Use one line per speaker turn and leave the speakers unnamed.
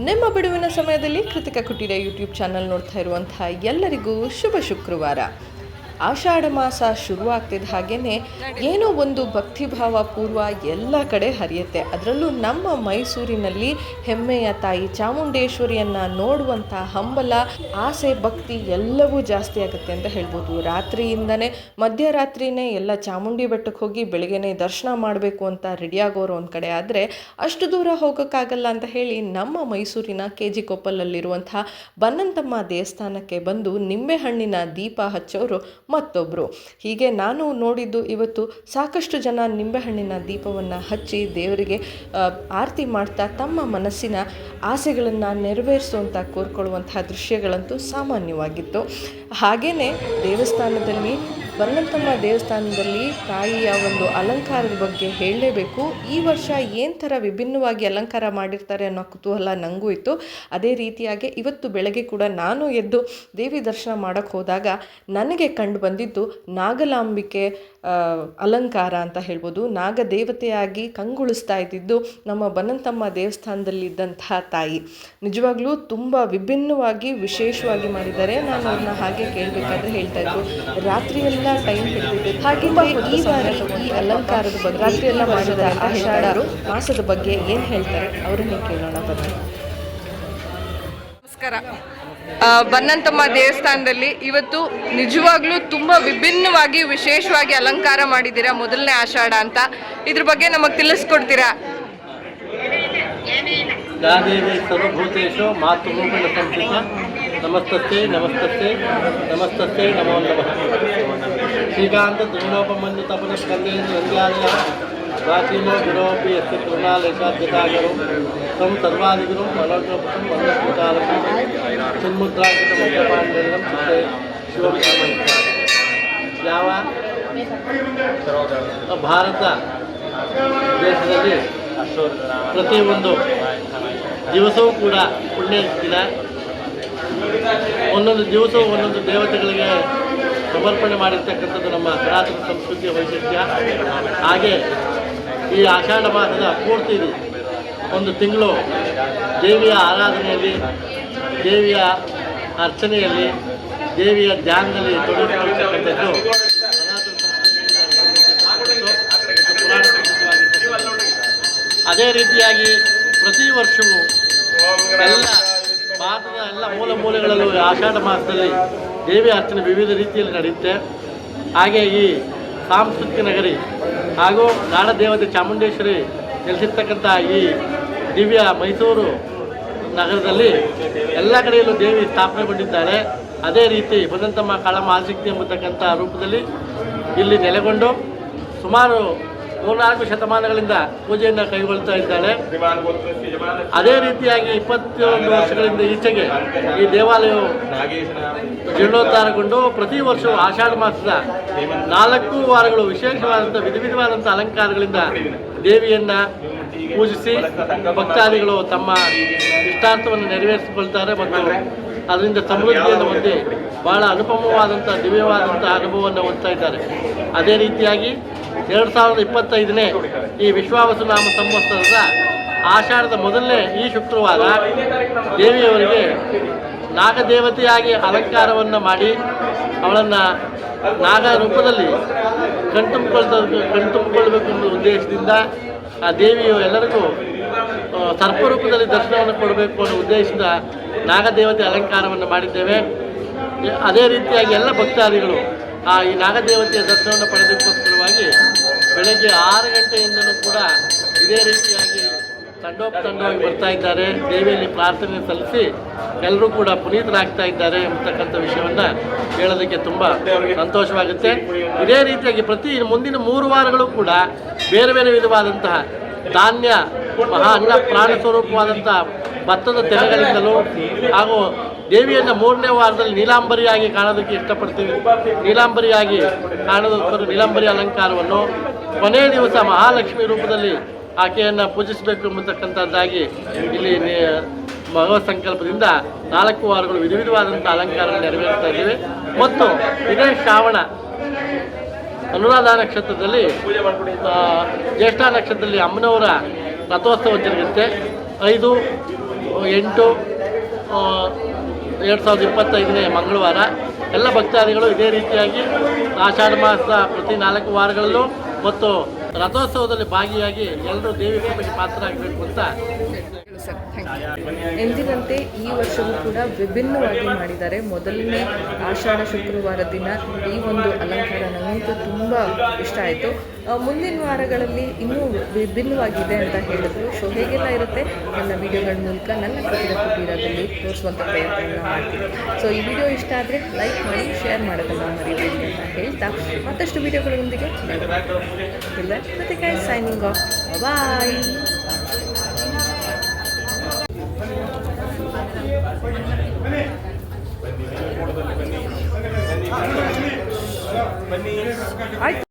ನಿಮ್ಮ ಬಿಡುವಿನ ಸಮಯದಲ್ಲಿ ಕೃತಿಕಾ ಕುಟೀರ ಯೂಟ್ಯೂಬ್ ಚಾನಲ್ ನೋಡ್ತಾ ಇರುವಂತಹ ಎಲ್ಲರಿಗೂ ಶುಭ ಶುಕ್ರವಾರ. ಆಷಾಢ ಮಾಸ ಶುರುವಾಗ್ತಿದ್ದ ಹಾಗೇ ಏನೋ ಒಂದು ಭಕ್ತಿಭಾವ ಪೂರ್ವ ಎಲ್ಲ ಕಡೆ ಹರಿಯುತ್ತೆ. ಅದರಲ್ಲೂ ನಮ್ಮ ಮೈಸೂರಿನಲ್ಲಿ ಹೆಮ್ಮೆಯ ತಾಯಿ ಚಾಮುಂಡೇಶ್ವರಿಯನ್ನು ನೋಡುವಂಥ ಹಂಬಲ, ಆಸೆ, ಭಕ್ತಿ ಎಲ್ಲವೂ ಜಾಸ್ತಿ ಆಗುತ್ತೆ ಅಂತ ಹೇಳ್ಬೋದು. ರಾತ್ರಿಯಿಂದನೇ ಮಧ್ಯರಾತ್ರಿನೇ ಎಲ್ಲ ಚಾಮುಂಡಿ ಬೆಟ್ಟಕ್ಕೆ ಹೋಗಿ ಬೆಳಗ್ಗೆನೇ ದರ್ಶನ ಮಾಡಬೇಕು ಅಂತ ರೆಡಿಯಾಗೋರು ಒಂದು ಕಡೆ ಆದರೆ, ಅಷ್ಟು ದೂರ ಹೋಗೋಕ್ಕಾಗಲ್ಲ ಅಂತ ಹೇಳಿ ನಮ್ಮ ಮೈಸೂರಿನ KG ಕೊಪ್ಪಲಲ್ಲಿರುವಂಥ ಬನ್ನಂತಮ್ಮ ದೇವಸ್ಥಾನಕ್ಕೆ ಬಂದು ನಿಂಬೆಹಣ್ಣಿನ ದೀಪ ಹಚ್ಚೋರು ಮತ್ತೊಬ್ಬರು. ಹೀಗೆ ನಾನು ನೋಡಿದ್ದು ಇವತ್ತು ಸಾಕಷ್ಟು ಜನ ನಿಂಬೆಹಣ್ಣಿನ ದೀಪವನ್ನು ಹಚ್ಚಿ ದೇವರಿಗೆ ಆರತಿ ಮಾಡ್ತಾ ತಮ್ಮ ಮನಸ್ಸಿನ ಆಸೆಗಳನ್ನು ನೆರವೇರಿಸುವಂಥ ಕೋರ್ಕೊಳ್ಳುವಂತಹ ದೃಶ್ಯಗಳಂತೂ ಸಾಮಾನ್ಯವಾಗಿತ್ತು. ಹಾಗೆಯೇ ದೇವಸ್ಥಾನದಲ್ಲಿ ಬನ್ನಂತಮ್ಮ ದೇವಸ್ಥಾನದಲ್ಲಿ ತಾಯಿಯ ಒಂದು ಅಲಂಕಾರದ ಬಗ್ಗೆ ಹೇಳಲೇಬೇಕು. ಈ ವರ್ಷ ಏನು ಥರ ವಿಭಿನ್ನವಾಗಿ ಅಲಂಕಾರ ಮಾಡಿರ್ತಾರೆ ಅನ್ನೋ ಕುತೂಹಲ ನನಗೂ ಇತ್ತು. ಅದೇ ರೀತಿಯಾಗಿ ಇವತ್ತು ಬೆಳಗ್ಗೆ ಕೂಡ ನಾನು ಎದ್ದು ದೇವಿ ದರ್ಶನ ಮಾಡೋಕ್ಕೆ ಹೋದಾಗ ನನಗೆ ಕಂಡು ಬಂದಿದ್ದು ನಾಗಲಾಂಬಿಕೆ ಅಲಂಕಾರ ಅಂತ ಹೇಳ್ಬೋದು. ನಾಗದೇವತೆಯಾಗಿ ಕಂಗೊಳಿಸ್ತಾ ಇದ್ದಿದ್ದು ನಮ್ಮ ಬನ್ನಂತಮ್ಮ ದೇವಸ್ಥಾನದಲ್ಲಿದ್ದಂತಹ ತಾಯಿ. ನಿಜವಾಗ್ಲೂ ತುಂಬ ವಿಭಿನ್ನವಾಗಿ ವಿಶೇಷವಾಗಿ ಮಾಡಿದ್ದಾರೆ. ನಾನು ಅವ್ರನ್ನ ಹಾಗೆ ಕೇಳಬೇಕಾದ್ರೆ ಹೇಳ್ತಾ ಇದ್ರು, ರಾತ್ರಿಯೆಲ್ಲ ಟೈಮ್ ಹಿಡಿದಿದೆ. ಹಾಗೆಯೇ ಈ ವಾರ ಈ ಅಲಂಕಾರದ ಬಗ್ಗೆ ರಾತ್ರಿಯೆಲ್ಲ ಮಾಡಿದ ಆಷಾಢ ಮಾಸದ ಬಗ್ಗೆ ಏನು ಹೇಳ್ತಾರೆ ಅವರನ್ನೇ ಕೇಳೋಣ ಬನ್ನಿ. ನಮಸ್ಕಾರ. ಬನ್ನಂತಮ್ಮ ದೇವಸ್ಥಾನದಲ್ಲಿ ಇವತ್ತು ನಿಜವಾಗ್ಲೂ ತುಂಬ ವಿಭಿನ್ನವಾಗಿ ವಿಶೇಷವಾಗಿ ಅಲಂಕಾರ ಮಾಡಿದ್ದೀರಾ. ಮೊದಲನೇ ಆಷಾಢ ಅಂತ ಇದ್ರ ಬಗ್ಗೆ ನಮಗೆ ತಿಳಿಸ್ಕೊಡ್ತೀರಾ?
ಗಾದೇವಿ ಸರ್ವಭೂತೇಶು ಮಾತೃರೂಪೇಣ ಸಂಸ್ಥಿತ ನಮಸ್ತಸ್ತೆ ನಮಸ್ತಸ್ತೆ ನಮಸ್ತಸ್ತೆ ನಮೋ ನಮಃ. ಶ್ರೀಕಾಂತ ದ್ರೋಣೋಪಮನ್ಯು ತಪನ ಸ್ಕಂದೇಂದ್ರ ನಂದ್ಯಾಲಯ ಪ್ರಾಚೀನೋ ಗುರೋಪಿ ಯಸ್ಯ ಕರುಣಾಲೇಶಾದ್ಯತಾಗರು ತಂ ಸರ್ವಾದಿಗುರು ಮನೋಜೋಪಂ ವಂದಸ್ಮೃತಾಲಕಂ ಚಿನ್ಮುದ್ರಾಂಕಿತ ಮುಖ್ಯಪಾಂಡೇಂದ್ರಂ ಚಿತ್ತೆ ಶಿವಕರ್ಮ. ಯಾವ ಭಾರತ ದೇಶದಲ್ಲಿ ಪ್ರತಿಯೊಂದು ದಿವಸವೂ ಕೂಡ ಪುಣ್ಯ ದಿನ. ಒಂದೊಂದು ದಿವಸವೂ ಒಂದೊಂದು ದೇವತೆಗಳಿಗೆ ಸಮರ್ಪಣೆ ಮಾಡಿರ್ತಕ್ಕಂಥದ್ದು ನಮ್ಮ ಸನಾತನ ಸಂಸ್ಕೃತಿಯ ವೈಶಿಷ್ಟ್ಯ. ಹಾಗೆ ಈ ಆಷಾಢ ಮಾಸದ ಪೂರ್ತಿ ಒಂದು ತಿಂಗಳು ದೇವಿಯ ಆರಾಧನೆಯಲ್ಲಿ, ದೇವಿಯ ಅರ್ಚನೆಯಲ್ಲಿ, ದೇವಿಯ ಧ್ಯಾನದಲ್ಲಿ ತೊಡಗಿಸಿಕೊಳ್ಳತಕ್ಕಂಥದ್ದು ಅದೇ ರೀತಿಯಾಗಿ ಪ್ರತಿ ವರ್ಷವೂ ಎಲ್ಲ ಭಾರತದ ಎಲ್ಲ ಮೂಲೆಗಳಲ್ಲೂ ಆಷಾಢ ಮಾಸದಲ್ಲಿ ದೇವಿ ಅರ್ಚನೆ ವಿವಿಧ ರೀತಿಯಲ್ಲಿ ನಡೆಯುತ್ತೆ. ಹಾಗೆ ಈ ಸಾಂಸ್ಕೃತಿಕ ನಗರಿ ಹಾಗೂ ನಾಡದೇವತೆ ಚಾಮುಂಡೇಶ್ವರಿ ನೆಲೆಸಿರ್ತಕ್ಕಂಥ ಈ ದಿವ್ಯ ಮೈಸೂರು ನಗರದಲ್ಲಿ ಎಲ್ಲ ಕಡೆಯಲ್ಲೂ ದೇವಿ ಸ್ಥಾಪನೆಗೊಂಡಿದ್ದಾಳೆ. ಅದೇ ರೀತಿ ಬನ್ನಂತಮ್ಮ ಕಾಳಮ್ಮ ಆದಿಶಕ್ತಿ ಎಂಬತಕ್ಕಂಥ ರೂಪದಲ್ಲಿ ಇಲ್ಲಿ ನೆಲೆಗೊಂಡು ಸುಮಾರು 3-4 ಶತಮಾನಗಳಿಂದ ಪೂಜೆಯನ್ನು ಕೈಗೊಳ್ತಾ ಇದ್ದಾಳೆ. ಅದೇ ರೀತಿಯಾಗಿ 21 ವರ್ಷಗಳಿಂದ ಈಚೆಗೆ ಈ ದೇವಾಲಯವು ಜೀರ್ಣೋದ್ಧಾರಗೊಂಡು ಪ್ರತಿ ವರ್ಷವೂ ಆಷಾಢ ಮಾಸದ 4 ವಾರಗಳು ವಿಶೇಷವಾದಂಥ ವಿಧವಾದಂಥ ಅಲಂಕಾರಗಳಿಂದ ದೇವಿಯನ್ನು ಪೂಜಿಸಿ ಭಕ್ತಾದಿಗಳು ತಮ್ಮ ಇಷ್ಟಾರ್ಥವನ್ನು ನೆರವೇರಿಸಿಕೊಳ್ತಾರೆ ಮತ್ತು ಅದರಿಂದ ಸಮೃದ್ಧಿಯನ್ನು ಹೊಂದಿ ಬಹಳ ಅನುಪಮವಾದಂಥ ದಿವ್ಯವಾದಂಥ ಅನುಭವವನ್ನು ಹೊಂದ್ತಾ ಇದ್ದಾರೆ. ಅದೇ ರೀತಿಯಾಗಿ 2025ನೇ ಈ ವಿಶ್ವಾವಸು ನಾಮ ಸಂವತ್ಸರದ ಆಷಾಢದ ಮೊದಲನೇ ಈ ಶುಕ್ರವಾರ ದೇವಿಯವರಿಗೆ ನಾಗದೇವತೆಯಾಗಿ ಅಲಂಕಾರವನ್ನು ಮಾಡಿ ಅವಳನ್ನು ನಾಗ ರೂಪದಲ್ಲಿ ಕಣ್ತುಂಬಿಕೊಳ್ಳಬೇಕು ಎಂಬ ಉದ್ದೇಶದಿಂದ ಆ ದೇವಿಯು ಎಲ್ಲರಿಗೂ ಸರ್ಪರೂಪದಲ್ಲಿ ದರ್ಶನವನ್ನು ಕೊಡಬೇಕು ಅನ್ನೋ ಉದ್ದೇಶದಿಂದ ನಾಗದೇವತೆ ಅಲಂಕಾರವನ್ನು ಮಾಡಿದ್ದೇವೆ. ಅದೇ ರೀತಿಯಾಗಿ ಎಲ್ಲ ಭಕ್ತಾದಿಗಳು ಈ ನಾಗದೇವತೆಯ ದರ್ಶನವನ್ನು ಪಡೆದಕ್ಕೋಸ್ಕರವಾಗಿ ಬೆಳಗ್ಗೆ 6 ಗಂಟೆಯಿಂದಲೂ ಕೂಡ ಇದೇ ರೀತಿಯಾಗಿ ತಂಡೋಪತಂಡವಾಗಿ ಬರ್ತಾ ಇದ್ದಾರೆ. ದೇವಿಯಲ್ಲಿ ಪ್ರಾರ್ಥನೆ ಸಲ್ಲಿಸಿ ಎಲ್ಲರೂ ಕೂಡ ಪುನೀತರಾಗ್ತಾ ಇದ್ದಾರೆ ಎಂಬತಕ್ಕಂಥ ವಿಷಯವನ್ನು ಹೇಳೋದಕ್ಕೆ ತುಂಬ ಸಂತೋಷವಾಗುತ್ತೆ. ಇದೇ ರೀತಿಯಾಗಿ ಮುಂದಿನ 3 ವಾರಗಳು ಕೂಡ ಬೇರೆ ಬೇರೆ ವಿಧವಾದಂತಹ ಧಾನ್ಯ ಮಹಾ ಅನ್ನ ಪ್ರಾಣ ಸ್ವರೂಪವಾದಂಥ ಭತ್ತದ ತೆನೆಗಳಿಂದಲೂ ಹಾಗೂ ದೇವಿಯನ್ನು 3ನೇ ವಾರದಲ್ಲಿ ನೀಲಾಂಬರಿಯಾಗಿ ಕಾಣೋದಕ್ಕೆ ಇಷ್ಟಪಡ್ತೀವಿ. ನೀಲಾಂಬರಿಯಾಗಿ ಕಾಣೋದಕ್ಕೋಸ್ಕರ ನೀಲಾಂಬರಿ ಅಲಂಕಾರವನ್ನು, ಕೊನೆಯ ದಿವಸ ಮಹಾಲಕ್ಷ್ಮಿ ರೂಪದಲ್ಲಿ ಆಕೆಯನ್ನು ಪೂಜಿಸಬೇಕು ಎಂಬತಕ್ಕಂಥದ್ದಾಗಿ ಇಲ್ಲಿ ಭಗವತ್ ಸಂಕಲ್ಪದಿಂದ 4 ವಾರಗಳು ವಿಧವಾದಂಥ ಅಲಂಕಾರ ನೆರವೇರಿಸ್ತಾ ಇದ್ದೀವಿ. ಮತ್ತು ಇದೇ ಶ್ರಾವಣ ಅನುರಾಧ ನಕ್ಷತ್ರದಲ್ಲಿ ಜ್ಯೇಷ್ಠ ನಕ್ಷತ್ರದಲ್ಲಿ ಅಮ್ಮನವರ ರಥೋತ್ಸವ ಜರುಗುತ್ತೆ. 5 8/2025 ಮಂಗಳವಾರ ಎಲ್ಲ ಭಕ್ತಾದಿಗಳು ಇದೇ ರೀತಿಯಾಗಿ ಆಷಾಢ ಮಾಸದ ಪ್ರತಿ 4 ವಾರಗಳಲ್ಲೂ ಮತ್ತು ರಥೋತ್ಸವದಲ್ಲಿ ಭಾಗಿಯಾಗಿ ಎಲ್ಲರೂ ದೇವಿ ಕೃಪೆಗೆ ಪಾತ್ರರಾಗಬೇಕು ಅಂತ
ಸರ್, ಎಂದಿನಂತೆ ಈ ವರ್ಷವೂ ಕೂಡ ವಿಭಿನ್ನವಾಗಿ ಮಾಡಿದ್ದಾರೆ. ಮೊದಲನೇ ಆಷಾಢ ಶುಕ್ರವಾರ ದಿನ ಈ ಒಂದು ಅಲಂಕಾರ ನನಗಂತೂ ತುಂಬ ಇಷ್ಟ ಆಯಿತು. ಮುಂದಿನ ವಾರಗಳಲ್ಲಿ ಇನ್ನೂ ವಿಭಿನ್ನವಾಗಿದೆ ಅಂತ ಹೇಳಿದ್ರು. ಸೊ ಹೇಗೆಲ್ಲ ಇರುತ್ತೆ ನನ್ನ ವಿಡಿಯೋಗಳ ಮೂಲಕ ನನ್ನ ಕೃತಿಕ ಕುಟೀರದಲ್ಲಿ ತೋರಿಸುವಂಥ ಪ್ರಯತ್ನವನ್ನು ಮಾಡ್ತೀನಿ. ಸೊ ಈ ವಿಡಿಯೋ ಇಷ್ಟ ಆದರೆ ಲೈಕ್ ಮಾಡಿ, ಶೇರ್ ಮಾಡೋದನ್ನು ಮರಿಬೇಡಿ ಅಂತ ಹೇಳ್ತಾ ಮತ್ತಷ್ಟು ವಿಡಿಯೋಗಳೊಂದಿಗೆ ಇಲ್ಲ ಕೃತಿಕ ಸೈನಿಂಗ್ ಆಫ್. ಬಾಯ್. ಆಯ್ತು.